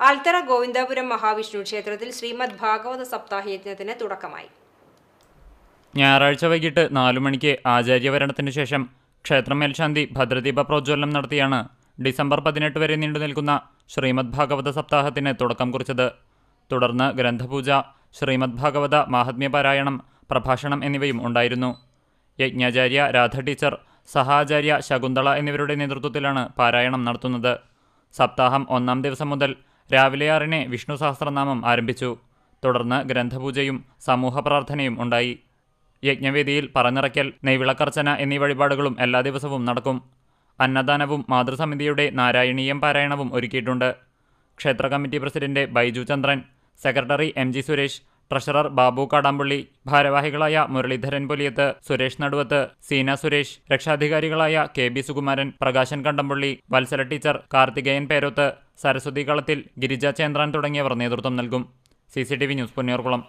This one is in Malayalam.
ആൽത്തറ ഗോവിന്ദാപുരം മഹാവിഷ്ണു ക്ഷേത്രത്തിൽ ശ്രീമദ് ഭാഗവത സപ്താഹയജ്ഞത്തിന് തുടക്കമായി. ഞായറാഴ്ച വൈകിട്ട് 4 മണിക്ക് ആചാര്യവരണത്തിനു ശേഷം ക്ഷേത്രം മേൽശാന്തി ഭദ്രദീപ പ്രോജ്വലനം നടത്തിയാണ് ഡിസംബർ 18 വരെ നീണ്ടുനിൽക്കുന്ന ശ്രീമദ് ഭാഗവത സപ്താഹത്തിന് തുടക്കം കുറിച്ചത്. തുടർന്ന് ഗ്രന്ഥപൂജ, ശ്രീമദ് ഭാഗവത മാഹാത്മ്യപാരായണം, പ്രഭാഷണം എന്നിവയും ഉണ്ടായിരുന്നു. യജ്ഞാചാര്യ രാധ ടീച്ചർ, സഹാചാര്യ ശകുന്തള എന്നിവരുടെ നേതൃത്വത്തിലാണ് പാരായണം നടത്തുന്നത്. സപ്താഹം 1-ാം ദിവസം മുതൽ രാവിലെ 6-ന് വിഷ്ണു സഹസ്രനാമം ആരംഭിച്ചു. തുടർന്ന് ഗ്രന്ഥപൂജയും സമൂഹ പ്രാർത്ഥനയും ഉണ്ടായി. യജ്ഞവേദിയിൽ പറനിറയ്ക്കൽ, നെയ്വിളക്കർച്ചന എന്നീ വഴിപാടുകളും എല്ലാ ദിവസവും നടക്കും. അന്നദാനവും മാതൃസമിതിയുടെ നാരായണീയം പാരായണവും ഒരുക്കിയിട്ടുണ്ട്. ക്ഷേത്ര committee president Baiju Chandran, secretary MG Suresh, treasurer Babu Kadampally, ഭാരവാഹികളായ മുരളീധരൻ പൊലിയത്ത്, സുരേഷ് നടുവത്ത്, സീന സുരേഷ്, രക്ഷാധികാരികളായ KB സുകുമാരൻ, പ്രകാശൻ കണ്ടമ്പള്ളി, വത്സല ടീച്ചർ, കാർത്തികേയൻ പേരോത്ത്, സരസ്വതി കളത്തിൽ, ഗിരിജ ചേന്ദ്രൻ തുടങ്ങിയവർ നേതൃത്വം നൽകും. CCTV news, Punnayurkulam.